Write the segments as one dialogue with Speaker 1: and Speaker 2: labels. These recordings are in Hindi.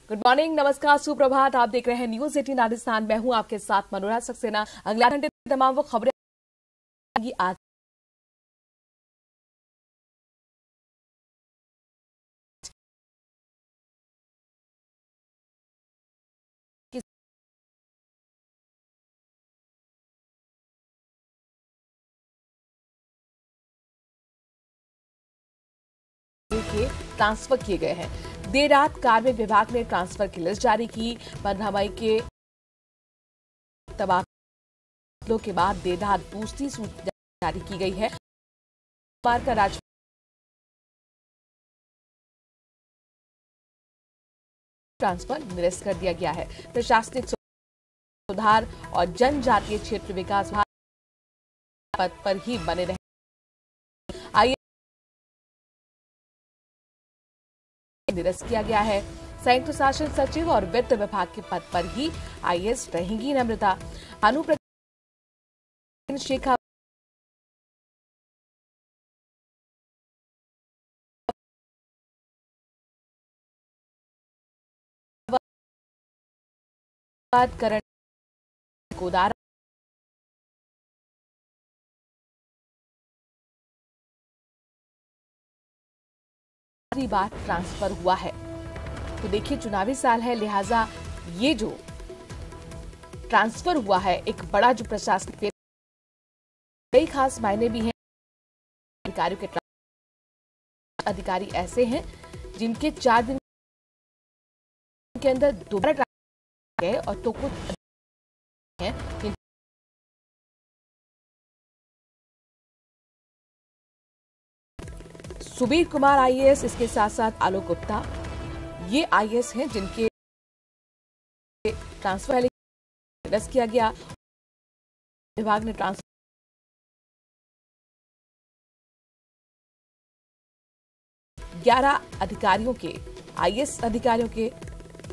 Speaker 1: गुड मॉर्निंग, नमस्कार, सुप्रभात। आप देख रहे हैं न्यूज 18 राजस्थान। मैं हूं आपके साथ मनोरा सक्सेना। अगले घंटे तमाम वो खबरें आज के ट्रांसफर किए गए हैं। देर रात कार्मिक विभाग ने ट्रांसफर की लिस्ट जारी की। 15 मई के तबादलों के बाद देर रात दूसरी सूची जारी की गई है। सोमवार का राज्य ट्रांसफर निरस्त कर दिया गया है। प्रशासनिक सुधार और जनजातीय क्षेत्र विकास विभाग पद पर ही बने रहे। निरस्त किया गया है। संयुक्त शासन सचिव और वित्त विभाग के पद पर ही आईएएस रहेंगी नम्रता। शेखा करण कोदारा बार ट्रांसफर हुआ है। तो देखिए, चुनावी साल है, लिहाजा ये जो ट्रांसफर हुआ है एक बड़ा जो प्रशासनिक कई खास मायने भी हैं। अधिकारियों के अधिकारी ऐसे हैं जिनके 4 दिन के अंदर दोबारा ट्रांसफर गए और तो कुछ हैं सुबीर कुमार आईएएस, इसके साथ साथ आलोक गुप्ता, ये आईएएस हैं जिनके ट्रांसफर निरस्त किया गया। विभाग ने ट्रांसफर 11 अधिकारियों के आईएएस अधिकारियों के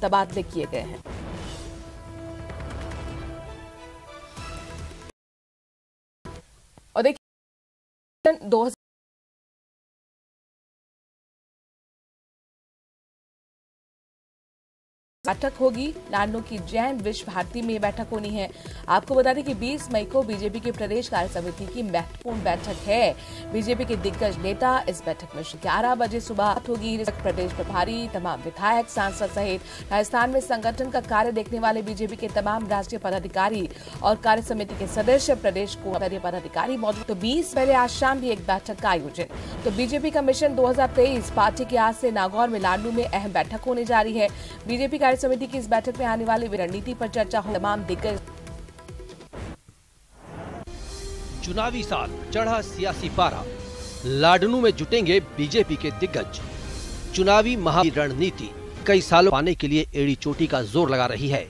Speaker 1: तबादले किए गए हैं। और देखिए, 2000 बैठक होगी। लाडनू की जैन विश्व भारती में बैठक होनी है। आपको बता दें कि 20 मई को बीजेपी की प्रदेश कार्य समिति की महत्वपूर्ण बैठक है। बीजेपी के दिग्गज नेता इस बैठक में 11 बजे सुबह होगी। प्रदेश प्रभारी, तमाम विधायक, सांसद सहित राजस्थान में संगठन का कार्य देखने वाले बीजेपी के तमाम राष्ट्रीय पदाधिकारी और कार्य समिति के सदस्य, प्रदेश को स्तरीय पदाधिकारी मौजूद। तो 20 पहले आज शाम भी एक बैठक का आयोजन। तो बीजेपी का मिशन 2023 पार्टी के आज से नागौर में लाडनू में अहम बैठक होने जा रही है। बीजेपी समिति की इस बैठक में आने वाली रणनीति पर चर्चा हो। तमाम दिग्गज
Speaker 2: चुनावी साल चढ़ा सियासी पारा, लाडनू में जुटेंगे बीजेपी के दिग्गज। चुनावी महा रणनीति कई सालों पाने के लिए एड़ी चोटी का जोर लगा रही है।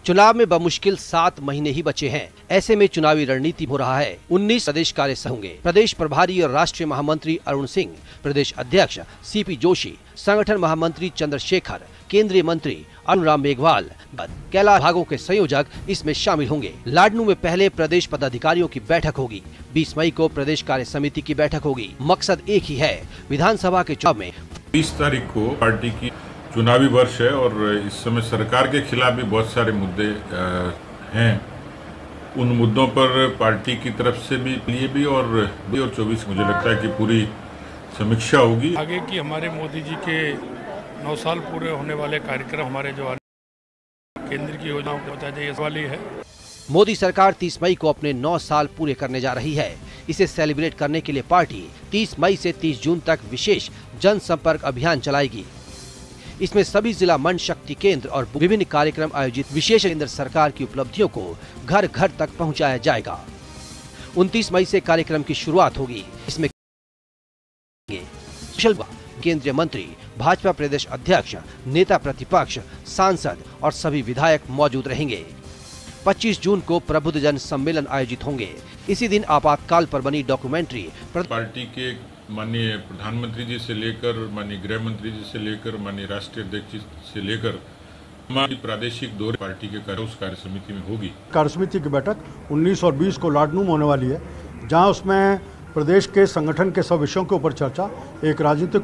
Speaker 2: चुनाव में बमुश्किल 7 महीने ही बचे हैं। ऐसे में चुनावी रणनीति हो रहा है। 19 प्रदेश कार्य सह होंगे। प्रदेश प्रभारी और राष्ट्रीय महामंत्री अरुण सिंह, प्रदेश अध्यक्ष सीपी जोशी, संगठन महामंत्री चंद्रशेखर, केंद्रीय मंत्री अनुराग मेघवाल, कैलाश भागों के संयोजक इसमें शामिल होंगे। लाडनू में पहले प्रदेश पदाधिकारियों की बैठक होगी। 20 मई को प्रदेश कार्य समिति की बैठक होगी। मकसद एक ही है, विधानसभा के चुनाव में
Speaker 3: 20 तारीख को पार्टी की चुनावी वर्ष है और इस समय सरकार के खिलाफ भी बहुत सारे मुद्दे हैं। उन मुद्दों पर पार्टी की तरफ से भी लिए भी और 24 मुझे लगता है कि पूरी समीक्षा होगी।
Speaker 4: आगे की हमारे मोदी जी के 9 साल पूरे होने वाले कार्यक्रम, हमारे जो केंद्र की योजनाओं को बता दें वाली है।
Speaker 2: मोदी सरकार 30 मई को अपने 9 साल पूरे करने जा रही है। इसे सेलिब्रेट करने के लिए पार्टी 30 मई से 30 जून तक विशेष जनसंपर्क अभियान चलाएगी। इसमें सभी जिला मंच, शक्ति केंद्र और विभिन्न कार्यक्रम आयोजित विशेष केंद्र सरकार की उपलब्धियों को घर घर तक पहुंचाया जाएगा। 29 मई से कार्यक्रम की शुरुआत होगी। इसमें केंद्रीय मंत्री, भाजपा प्रदेश अध्यक्ष, नेता प्रतिपक्ष, सांसद और सभी विधायक मौजूद रहेंगे। 25 जून को प्रबुद्ध जन सम्मेलन आयोजित होंगे। इसी दिन आपातकाल पर बनी डॉक्यूमेंट्री
Speaker 3: पार्टी के माननीय प्रधानमंत्री जी से लेकर माननीय गृह मंत्री जी से लेकर माननीय राष्ट्रीय अध्यक्ष जी से लेकर हमारी प्रादेशिक दौरे पार्टी के कार्य समिति में होगी।
Speaker 5: कार्य समिति की बैठक 19 और 20 को लाडनू में होने वाली है, जहां उसमें प्रदेश के संगठन के सब विषयों के ऊपर चर्चा, एक राजनीतिक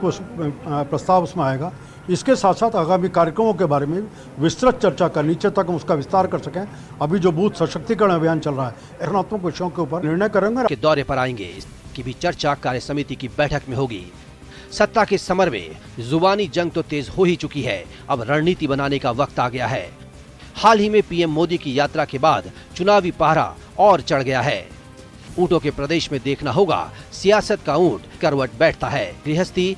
Speaker 5: प्रस्ताव उसमें आएगा। इसके साथ साथ आगामी कार्यक्रमों के बारे में विस्तृत चर्चा कर नीचे तक हम उसका विस्तार कर सकें। अभी जो बूथ सशक्तिकरण अभियान चल रहा है, रचनात्मक विषयों के ऊपर निर्णय करेंगे।
Speaker 2: के दौरे पर आएंगे, इसकी भी चर्चा कार्य समिति की बैठक में होगी। सत्ता के समर में जुबानी जंग तो तेज हो ही चुकी है, अब रणनीति बनाने का वक्त आ गया है। हाल ही में पीएम मोदी की यात्रा के बाद चुनावी पहरा और चढ़ गया है। ऊंटों के प्रदेश में देखना होगा सियासत का ऊंट करवट बैठता है। गृहस्थी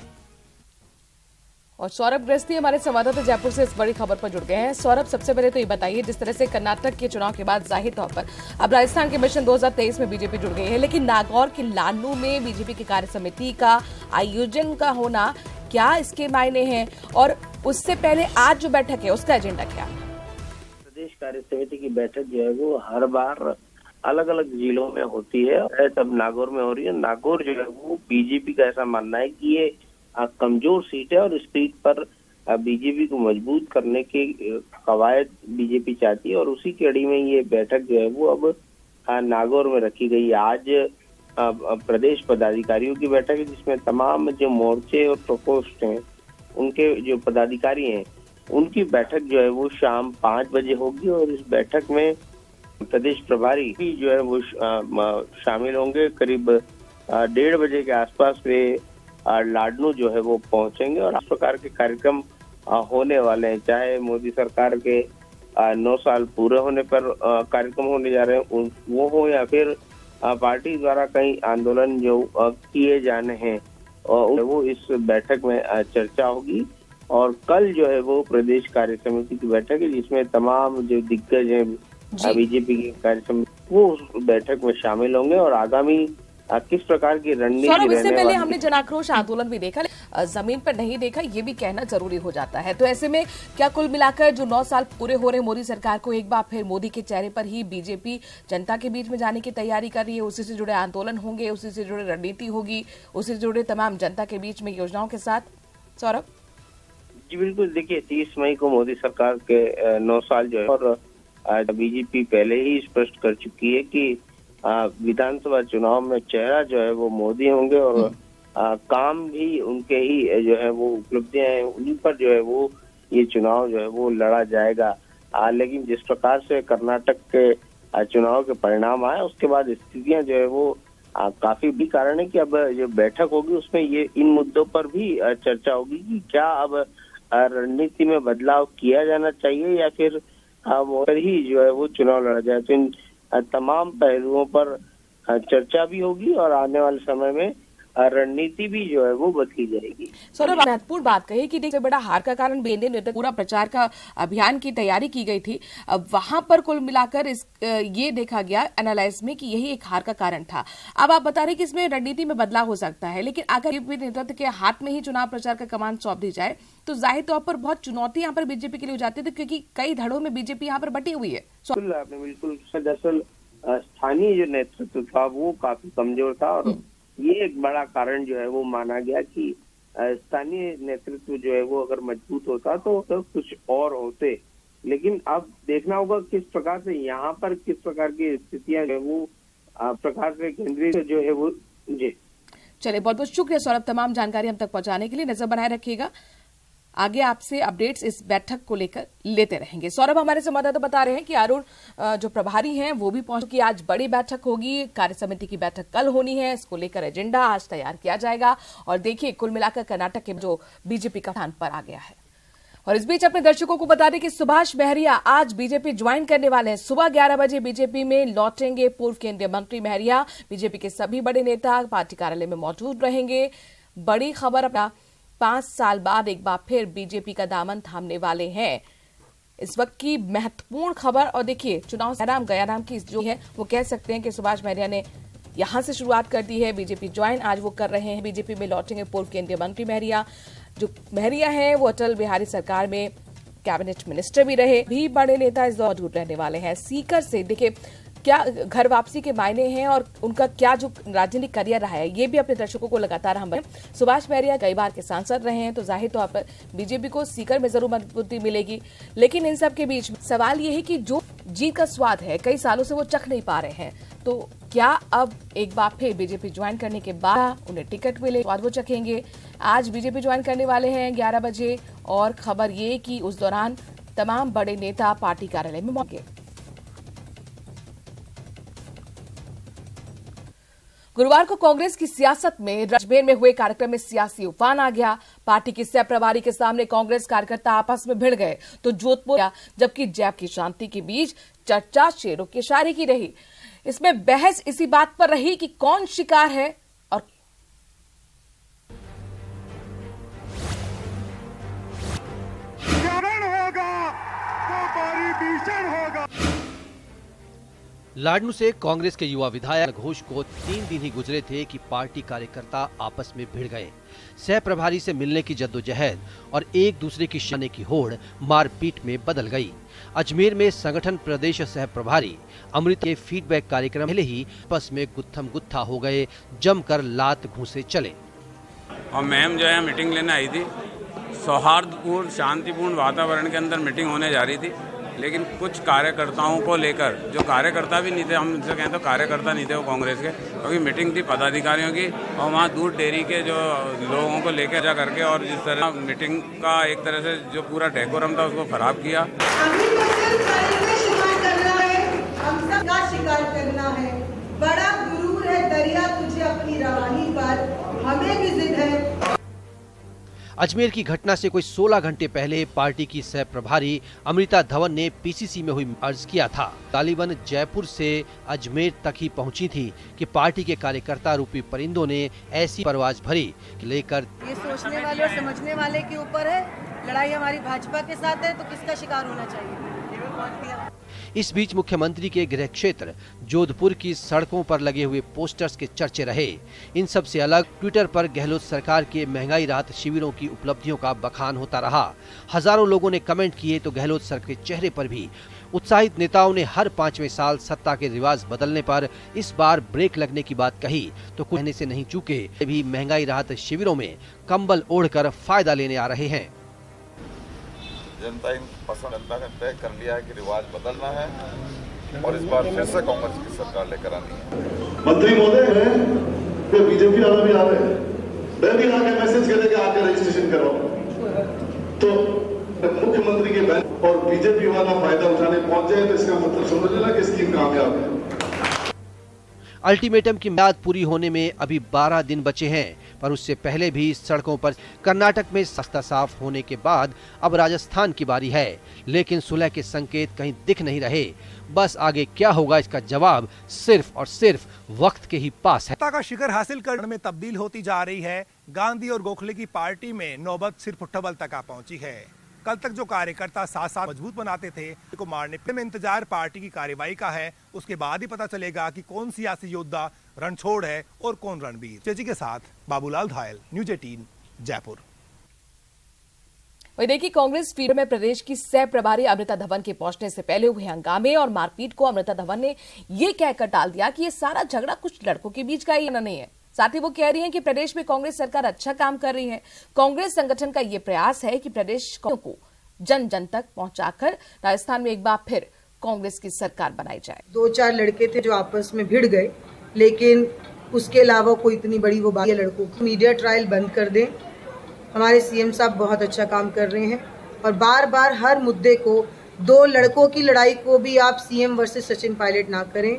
Speaker 1: और सौरभ गृहस्थी हमारे संवाददाता जयपुर से इस बड़ी खबर पर जुड़ गए हैं। सौरभ, सबसे पहले तो ये बताइए, जिस तरह से कर्नाटक के चुनाव के बाद जाहिर तौर पर अब राजस्थान के मिशन 2023 में बीजेपी जुड़ गई है, लेकिन नागौर के लाडनू में बीजेपी की कार्य समिति का आयोजन का होना, क्या इसके मायने हैं? और उससे पहले आज जो बैठक है उसका एजेंडा क्या?
Speaker 6: प्रदेश कार्य समिति की बैठक जो है वो हर बार अलग अलग जिलों में होती है, तब नागौर में हो रही है। नागौर जो है वो बीजेपी का ऐसा मानना है कि ये कमजोर सीट है और इस सीट पर बीजेपी को मजबूत करने की कवायद बीजेपी चाहती है और उसी कड़ी में ये बैठक जो है वो अब नागौर में रखी गई। आज प्रदेश पदाधिकारियों की बैठक है, जिसमें तमाम जो मोर्चे और प्रकोष्ठ हैं उनके जो पदाधिकारी हैं उनकी बैठक जो है वो शाम 5 बजे होगी और इस बैठक में प्रदेश प्रभारी भी जो है वो शामिल होंगे। करीब 1:30 बजे के आसपास वे लाडनू जो है वो पहुंचेंगे और इस प्रकार के कार्यक्रम होने वाले हैं। चाहे मोदी सरकार के 9 साल पूरे होने पर कार्यक्रम होने जा रहे हैं वो हो, या फिर पार्टी द्वारा कई आंदोलन जो किए जाने हैं वो इस बैठक में चर्चा होगी। और कल जो है वो प्रदेश कार्य समिति की बैठक है, जिसमें तमाम जो दिग्गज हैं बीजेपी की कार्य समिति वो उस बैठक में शामिल होंगे और आगामी किस प्रकार की रणनीति
Speaker 1: इससे पहले हमने जनाक्रोश आंदोलन भी देखा, जमीन पर नहीं देखा, ये भी कहना जरूरी हो जाता है। तो ऐसे में क्या कुल मिलाकर जो 9 साल पूरे हो रहे मोदी सरकार को एक बार फिर मोदी के चेहरे पर ही बीजेपी जनता के बीच में जाने की तैयारी कर रही है? उसी से जुड़े आंदोलन होंगे, उसी से जुड़े रणनीति होगी, उसी से जुड़े तमाम जनता के बीच में योजनाओं के साथ। सौरभ
Speaker 6: जी बिल्कुल, देखिए 30 मई को मोदी सरकार के 9 साल जो है और बीजेपी पहले ही स्पष्ट कर चुकी है कि विधानसभा चुनाव में चेहरा जो है वो मोदी होंगे और काम भी उनके ही जो है वो उपलब्धियां हैं उन्हीं पर जो है वो ये चुनाव जो है वो लड़ा जाएगा। लेकिन जिस प्रकार से कर्नाटक के चुनाव के परिणाम आए उसके बाद स्थितियां जो है वो काफी भी कारण है कि अब जो बैठक होगी उसमें ये इन मुद्दों पर भी चर्चा होगी कि क्या अब रणनीति में बदलाव किया जाना चाहिए या फिर ही जो है वो चुनाव लड़ा जाए। तो इन तमाम पहलुओं पर चर्चा भी होगी और आने वाले समय में रणनीति भी जो है वो बदली जाएगी।
Speaker 1: सौरभ, महत्वपूर्ण बात कही कि देखिए बड़ा हार का कारण बेंदे नेता पूरा प्रचार का अभियान की तैयारी की गई थी, अब वहां पर कुल मिलाकर ये देखा गया एनालाइज में कि यही एक हार का कारण था। अब आप बता रहे कि इसमें रणनीति में बदलाव हो सकता है, लेकिन अगर नेतृत्व के हाथ में ही चुनाव प्रचार का कमान सौंप दी जाए तो जाहिर तौर पर बहुत चुनौती यहाँ पर बीजेपी के लिए हो जाती है, क्योंकि कई धड़ों में बीजेपी यहाँ पर बटी हुई है।
Speaker 6: आपने बिल्कुल, दरअसल स्थानीय जो नेतृत्व था वो काफी कमजोर था और ये एक बड़ा कारण जो है वो माना गया कि स्थानीय नेतृत्व जो है वो अगर मजबूत होता तो कुछ और होते। लेकिन अब देखना होगा किस प्रकार से यहाँ पर किस प्रकार की स्थितियां जो है वो प्रकार से केंद्रीय जो है वो। जी
Speaker 1: चलिए, बहुत बहुत शुक्रिया सौरभ, तमाम जानकारी हम तक पहुंचाने के लिए। नजर बनाए रखिएगा, आगे आपसे अपडेट्स इस बैठक को लेकर लेते रहेंगे। सौरभ, हमारे संवाददाता बता रहे हैं कि अरुण जो प्रभारी हैं वो भी पहुंच कि आज बड़ी बैठक होगी, कार्य समिति की बैठक कल होनी है, इसको लेकर एजेंडा आज तैयार किया जाएगा। और देखिए कुल मिलाकर कर्नाटक के जो बीजेपी का स्थान पर आ गया है। और इस बीच अपने दर्शकों को बता दें कि सुभाष महरिया आज बीजेपी ज्वाइन करने वाले हैं। सुबह 11 बजे बीजेपी में लौटेंगे पूर्व केंद्रीय मंत्री महरिया। बीजेपी के सभी बड़े नेता पार्टी कार्यालय में मौजूद रहेंगे। बड़ी खबर, अपना 5 साल बाद एक बार फिर बीजेपी का दामन थामने वाले हैं, इस वक्त की महत्वपूर्ण खबर। और देखिए चुनाव गयाराम की जो है वो कह सकते हैं कि सुभाष महरिया ने यहां से शुरुआत कर दी है। बीजेपी ज्वाइन आज वो कर रहे हैं। बीजेपी में लौटेंगे पूर्व केंद्रीय मंत्री महरिया। जो महरिया है वो अटल बिहारी सरकार में कैबिनेट मिनिस्टर भी रहे। भी बड़े नेता इस दौर मौजूद रहने वाले हैं। सीकर से देखिए क्या घर वापसी के मायने हैं और उनका क्या जो राजनीतिक करियर रहा है ये भी अपने दर्शकों को लगातार हम सुभाष महरिया कई बार के सांसद रहे हैं, तो जाहिर तौर पर बीजेपी को सीकर में जरूर मजबूती मिलेगी। लेकिन इन सब के बीच सवाल ये है कि जो जीत का स्वाद है कई सालों से वो चख नहीं पा रहे हैं। तो क्या अब एक बार फिर बीजेपी ज्वाइन करने के बाद उन्हें टिकट मिले, स्वाद वो चखेंगे। आज बीजेपी ज्वाइन करने वाले हैं 11 बजे और खबर ये कि उस दौरान तमाम बड़े नेता पार्टी कार्यालय में मौके। गुरुवार को कांग्रेस की सियासत में अजमेर में हुए कार्यक्रम में सियासी उफान आ गया। पार्टी की सह प्रभारी के सामने कांग्रेस कार्यकर्ता आपस में भिड़ गए तो जोधपुर, जबकि जैप की शांति के बीच चर्चा शेरों की शायरी की रही। इसमें बहस इसी बात पर रही कि कौन शिकार है और
Speaker 7: होगा तो बारी भीषण होगा।
Speaker 2: लाडनू से कांग्रेस के युवा विधायक घोष को 3 दिन ही गुजरे थे कि पार्टी कार्यकर्ता आपस में भिड़ गए। सह प्रभारी से मिलने की जद्दोजहद और एक दूसरे की शाने की होड़ मारपीट में बदल गई। अजमेर में संगठन प्रदेश सह प्रभारी अमृता के फीडबैक कार्यक्रम पहले ही आपस में गुत्थम गुत्था हो गए, जमकर लात घूंसे चले।
Speaker 8: और मैम जो है मीटिंग लेने आई थी, सौहार्दपूर्ण शांतिपूर्ण वातावरण के अंदर मीटिंग होने जा रही थी, लेकिन कुछ कार्यकर्ताओं को लेकर, जो कार्यकर्ता भी नहीं थे, हम जो कहें तो कार्यकर्ता नहीं थे वो कांग्रेस के, क्योंकि मीटिंग थी पदाधिकारियों की और वहाँ दूध डेयरी के जो लोगों को लेकर जा करके, और जिस तरह मीटिंग का एक तरह से जो पूरा डेकोरम था उसको खराब किया।
Speaker 9: हम सबका शिकार करना है, बड़ा गुरूर है दरिया तुझे अपनी रवानी पर, हमें भी जिद है।
Speaker 2: अजमेर की घटना से कोई 16 घंटे पहले पार्टी की सह प्रभारी अमृता धवन ने पीसीसी में हुई अर्ज किया था। तालिबान जयपुर से अजमेर तक ही पहुंची थी कि पार्टी के कार्यकर्ता रूपी परिंदों ने ऐसी परवाज भरी लेकर।
Speaker 9: ये सोचने वाले और समझने वाले के ऊपर है, लड़ाई हमारी भाजपा के साथ है तो किसका शिकार होना चाहिए।
Speaker 2: इस बीच मुख्यमंत्री के गृह क्षेत्र जोधपुर की सड़कों पर लगे हुए पोस्टर्स के चर्चे रहे। इन सब से अलग ट्विटर पर गहलोत सरकार के महंगाई राहत शिविरों की उपलब्धियों का बखान होता रहा। हजारों लोगों ने कमेंट किए तो गहलोत सर के चेहरे पर भी। उत्साहित नेताओं ने हर 5वें साल सत्ता के रिवाज बदलने पर इस बार ब्रेक लगने की बात कही तो कुछ कहने से नहीं चूके। भी महंगाई राहत शिविरों में कंबल ओढ़कर फायदा लेने आ रहे हैं।
Speaker 10: जनता ने तय कर लिया है कि रिवाज बदलना है और इस बार फिर से कांग्रेस की सरकार लेकर आनी है।
Speaker 11: मंत्री महोदय हैं तो बीजेपी वाला भी आ रहे हैं, मैं भी आके मैसेज करेंगे आके रजिस्ट्रेशन करवाओ, तो मुख्यमंत्री के बैंक और बीजेपी वाला फायदा उठाने पहुंच जाए तो इसका मतलब समझ लेना कि स्कीम कामयाब है।
Speaker 2: अल्टीमेटम की मियाद पूरी होने में अभी 12 दिन बचे हैं, पर उससे पहले भी सड़कों पर कर्नाटक में रास्ता साफ होने के बाद अब राजस्थान की बारी है, लेकिन सुलह के संकेत कहीं दिख नहीं रहे। बस आगे क्या होगा इसका जवाब सिर्फ और सिर्फ वक्त के ही पास है।
Speaker 12: सत्ता का शिखर हासिल करने में तब्दील होती जा रही है। गांधी और गोखले की पार्टी में नौबत सिर्फ उठबल तक आ पहुंची है। कल तक जो कार्यकर्ता साथ साथ मजबूत बनाते थे को मारने में इंतजार पार्टी की कार्रवाई का है। उसके बाद ही पता चलेगा कि कौन सियासी योद्धा रणछोड़ है और कौन रणबीर। चेची के साथ बाबूलाल धायल, न्यूज 18 जयपुर।
Speaker 1: वही देखिए, कांग्रेस फील्ड में प्रदेश की सह प्रभारी अमृता धवन के पहुंचने से पहले हुए हंगामे और मारपीट को अमृता धवन ने ये कहकर टाल दिया कि ये सारा झगड़ा कुछ लड़कों के बीच का ही नहीं है। साथ ही वो कह रही हैं कि प्रदेश में कांग्रेस सरकार अच्छा काम कर रही है। कांग्रेस संगठन का ये प्रयास है कि प्रदेश को जन जन तक पहुंचाकर राजस्थान में एक बार फिर कांग्रेस की सरकार बनाई जाए।
Speaker 9: 2-4 लड़के थे जो आपस में भिड़ गए, लेकिन उसके अलावा कोई इतनी बड़ी वो बात, लड़कों की मीडिया ट्रायल बंद कर दें। हमारे सीएम साहब बहुत अच्छा काम कर रहे हैं और बार बार हर मुद्दे को, 2 लड़कों की लड़ाई को भी आप सीएम वर्सेस सचिन पायलट ना करें।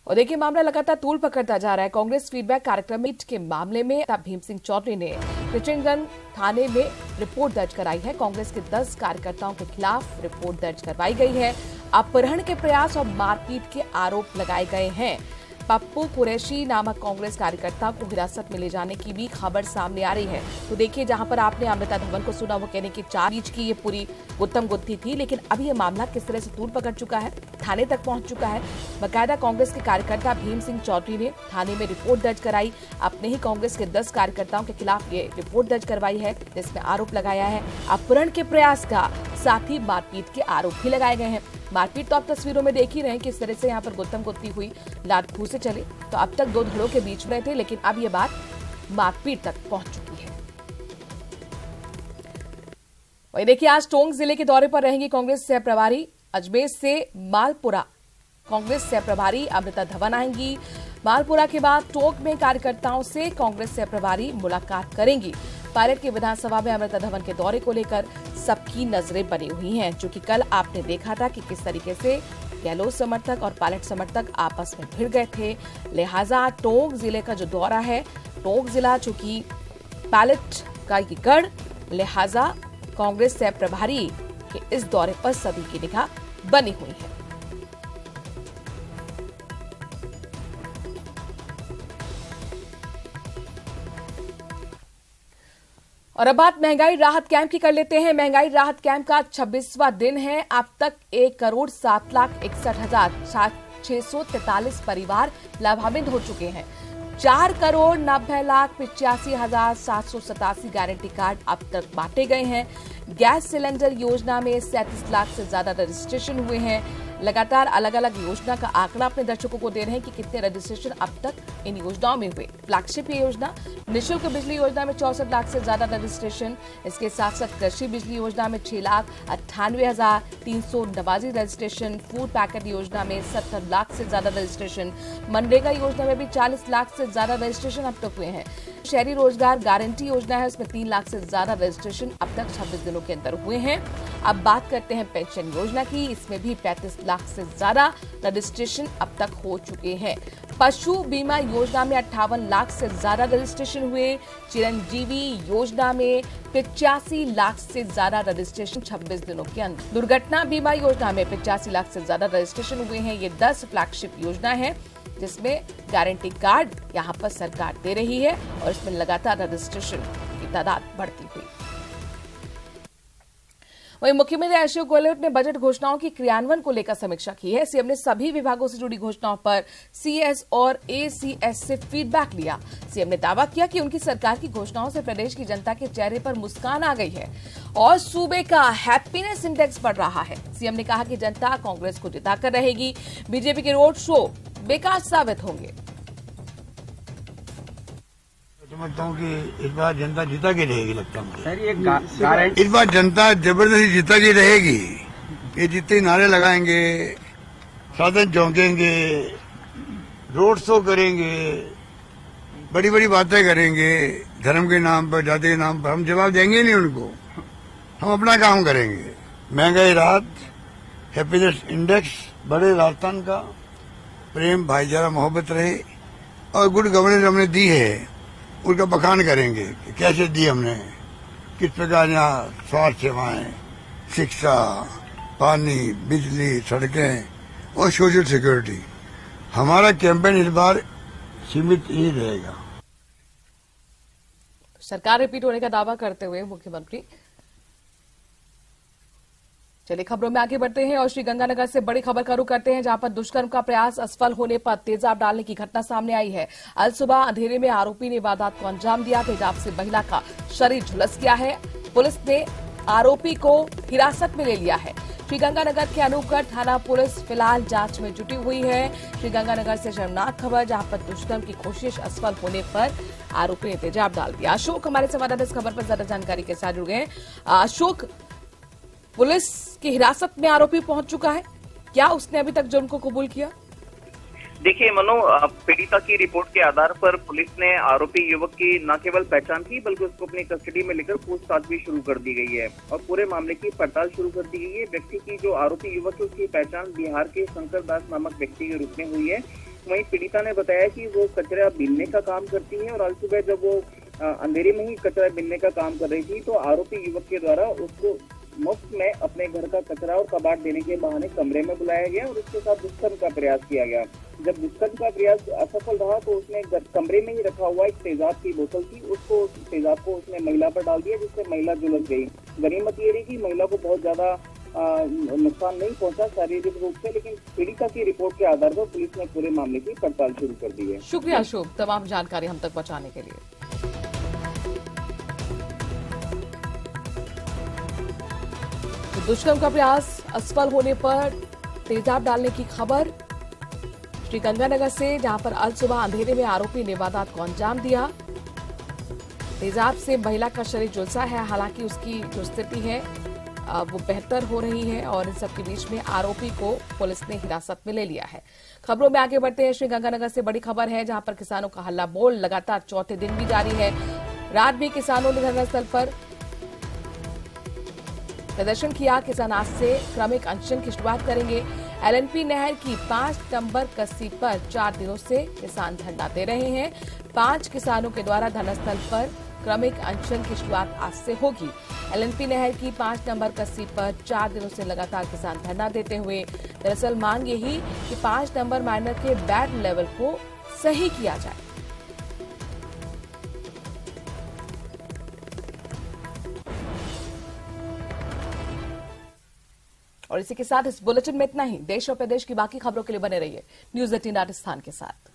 Speaker 1: और देखिए, मामला लगातार तूल पकड़ता जा रहा है। कांग्रेस फीडबैक कार्यक्रम के मामले में भीम सिंह चौधरी ने किशनगंज थाने में रिपोर्ट दर्ज कराई है। कांग्रेस के 10 कार्यकर्ताओं के खिलाफ रिपोर्ट दर्ज करवाई गई है। अपहरण के प्रयास और मारपीट के आरोप लगाए गए हैं। पप्पू कुरैशी नामक कांग्रेस कार्यकर्ता को हिरासत में ले जाने की भी खबर सामने आ रही है। तो देखिए, जहां पर आपने अमृता धवन को सुना, वो कहने की 4 बीच की ये पूरी गुत्थम गुत्थी थी, लेकिन अभी ये मामला किस तरह से तूल पकड़ चुका है, थाने तक पहुंच चुका है। बाकायदा कांग्रेस के कार्यकर्ता भीम सिंह चौधरी ने थाने में रिपोर्ट दर्ज कराई। अपने ही कांग्रेस के 10 कार्यकर्ताओं के खिलाफ ये रिपोर्ट दर्ज करवाई है, जिसमें आरोप लगाया है अपहरण के प्रयास का, साथ ही मारपीट के आरोप भी लगाए गए हैं। मारपीट तो आप तस्वीरों में देख ही रहे हैं किस तरह से यहाँ पर गुत्थम गुत्थी हुई, लात घूंसे चले। तो अब तक 2 धड़ों के बीच में थे, लेकिन अब ये बात मारपीट तक पहुंच चुकी है। वही देखिए, आज टोंक जिले के दौरे पर रहेंगी कांग्रेस सह प्रभारी। अजमेर से मालपुरा कांग्रेस सह प्रभारी अमृता धवन आएंगी। मालपुरा के बाद टोंक में कार्यकर्ताओं से कांग्रेस सह प्रभारी मुलाकात करेंगी। पायलट की विधानसभा में अमृता धवन के दौरे को लेकर सबकी नजरें बनी हुई हैं, जो कि कल आपने देखा था कि किस तरीके से गहलोत समर्थक और पायलट समर्थक आपस में भिड़ गए थे। लिहाजा टोंक जिले का जो दौरा है, टोंक जिला चूंकि पायलट का गढ़, लिहाजा कांग्रेस सह प्रभारी के इस दौरे पर सभी की निगाह बनी हुई है। और अब बात महंगाई राहत कैंप की कर लेते हैं। महंगाई राहत कैंप का 26वां दिन है। अब तक 1,07,61,643 परिवार लाभान्वित हो चुके हैं। 4,90,85,787 गारंटी कार्ड अब तक बांटे गए हैं। गैस सिलेंडर योजना में 37 लाख से ज्यादा रजिस्ट्रेशन हुए हैं। लगातार अलग अलग योजना का आंकड़ा अपने दर्शकों को दे रहे हैं कि कितने रजिस्ट्रेशन अब तक इन योजनाओं में हुए। फ्लैगशिप योजना निःशुल्क बिजली योजना में 64 लाख से ज्यादा रजिस्ट्रेशन। इसके साथ साथ कृषि बिजली योजना में 6,98,389 रजिस्ट्रेशन। फूड पैकेट योजना में 70 लाख से ज्यादा रजिस्ट्रेशन। मनरेगा योजना में भी 40 लाख से ज्यादा रजिस्ट्रेशन अब तक हुए हैं। शहरी रोजगार गारंटी योजना है, उसमें 3 लाख से ज्यादा रजिस्ट्रेशन अब तक 26 दिनों के अंदर हुए हैं। अब बात करते हैं पेंशन योजना की। इसमें भी 35 लाख से ज्यादा रजिस्ट्रेशन अब तक हो चुके हैं। पशु बीमा योजना में 58 लाख से ज्यादा रजिस्ट्रेशन हुए। चिरंजीवी योजना में 85 लाख से ज्यादा रजिस्ट्रेशन 26 दिनों के अंदर। दुर्घटना बीमा योजना में 85 लाख से ज्यादा रजिस्ट्रेशन हुए हैं। ये 10 फ्लैगशिप योजना है जिसमें गारंटी कार्ड यहां पर सरकार दे रही है और इसमें लगातार रजिस्ट्रेशन की तादाद बढ़ती हुई। वहीं मुख्यमंत्री अशोक गहलोत ने बजट घोषणाओं की क्रियान्वयन को लेकर समीक्षा की है। सीएम ने सभी विभागों से जुड़ी घोषणाओं पर सीएस और एसीएस से फीडबैक लिया। सीएम ने दावा किया कि उनकी सरकार की घोषणाओं से प्रदेश की जनता के चेहरे पर मुस्कान आ गई है और सूबे का हैप्पीनेस इंडेक्स बढ़ रहा है। सीएम ने कहा कि जनता कांग्रेस को जिताकर रहेगी। बीजेपी के रोड शो बेकार साबित होंगे।
Speaker 13: समझता हूँ कि इस बार जनता जीता की रहेगी, लगता है इस बार जनता जबरदस्ती जीता की रहेगी। ये जितने नारे लगाएंगे, साधन चौंकेंगे, रोड शो करेंगे, बड़ी बड़ी बातें करेंगे, धर्म के नाम पर, जाति के नाम पर, हम जवाब देंगे नहीं उनको। हम अपना काम करेंगे। महंगाई राहत, हैप्पीनेस इंडेक्स बढ़े, राजस्थान का प्रेम भाईचारा मोहब्बत रहे और गुड गवर्नेंस हमने दी है, उनका बखान करेंगे कि कैसे दी हमने, किस प्रकार यहाँ स्वास्थ्य सेवाएं, शिक्षा, पानी, बिजली, सड़कें और सोशल सिक्योरिटी। हमारा कैंपेन इस बार सीमित ही रहेगा।
Speaker 1: सरकार रिपीट होने का दावा करते हुए मुख्यमंत्री। चलिए खबरों में आगे बढ़ते हैं और श्रीगंगानगर से बड़ी खबर का रुख करते हैं, जहां पर दुष्कर्म का प्रयास असफल होने पर तेजाब डालने की घटना सामने आई है। अल सुबह अंधेरे में आरोपी ने वारदात को अंजाम दिया। तेजाब से महिला का शरीर झुलस गया है। पुलिस ने आरोपी को हिरासत में ले लिया है। श्रीगंगानगर के अनूपगढ़ थाना पुलिस फिलहाल जांच में जुटी हुई है। श्रीगंगानगर से शर्मनाक खबर, जहां पर दुष्कर्म की कोशिश असफल होने पर आरोपी ने तेजाब डाल दिया। अशोक हमारे संवाददाता इस खबर पर ज्यादा जानकारी के साथ जुड़ गए। अशोक, पुलिस की हिरासत में आरोपी पहुंच चुका है, क्या उसने अभी तक जुर्म को कबूल किया?
Speaker 14: देखिए मनु, पीड़िता की रिपोर्ट के आधार पर पुलिस ने आरोपी युवक की न केवल पहचान की बल्कि उसको अपनी कस्टडी में लेकर पूछताछ भी शुरू कर दी गई है और पूरे मामले की पड़ताल शुरू कर दी गई है। व्यक्ति की जो आरोपी युवक है उसकी पहचान बिहार के शंकर दास नामक व्यक्ति के रूप में हुई है। वहीं पीड़िता ने बताया कि वो कचरा बीनने का काम करती है और आज सुबह जब वो अंधेरे में ही कचरा बीनने का काम कर रही थी तो आरोपी युवक के द्वारा उसको मुफ्त में अपने घर का कचरा और कबाड़ देने के बहाने कमरे में बुलाया गया और उसके साथ दुष्कर्म का प्रयास किया गया। जब दुष्कर्म का प्रयास असफल रहा तो उसने कमरे में ही रखा हुआ एक तेजाब की बोतल थी, उसको तेजाब को उसने महिला पर डाल दिया, जिससे महिला झुलस गई। गनीमत ये रही कि महिला को बहुत ज्यादा नुकसान नहीं पहुंचा शारीरिक रूप से, लेकिन पीड़िता की रिपोर्ट के आधार पर पुलिस ने पूरे मामले की पड़ताल शुरू कर दी है।
Speaker 1: शुक्रिया अशोक, तमाम जानकारी हम तक पहुंचाने के लिए। दुष्कर्म का प्रयास असफल होने पर तेजाब डालने की खबर श्रीगंगानगर से, जहां पर अल सुबह अंधेरे में आरोपी ने वारदात को अंजाम दिया। तेजाब से महिला का शरीर झुलसा है, हालांकि उसकी जो स्थिति है वो बेहतर हो रही है और इन सबके बीच में आरोपी को पुलिस ने हिरासत में ले लिया है। खबरों में आगे बढ़ते हैं। श्रीगंगानगर से बड़ी खबर है, जहां पर किसानों का हल्ला बोल लगातार चौथे दिन भी जारी है। रात भी किसानों ने धरनास्थल पर प्रदर्शन किया। किसान आज से क्रमिक अनशन की शुरुआत करेंगे। एलएनपी नहर की 5 नंबर कस्सी पर 4 दिनों से किसान धरना दे रहे हैं। 5 किसानों के द्वारा धरनास्थल पर क्रमिक अनशन की शुरुआत आज से होगी। एलएनपी नहर की 5 नंबर कस्सी पर 4 दिनों से लगातार किसान धरना देते हुए दरअसल मांग यही कि 5 नंबर माइनर के बैड लेवल को सही किया जाए। और इसी के साथ इस बुलेटिन में इतना ही। देश और प्रदेश की बाकी खबरों के लिए बने रहिए न्यूज़ 18 राजस्थान के साथ।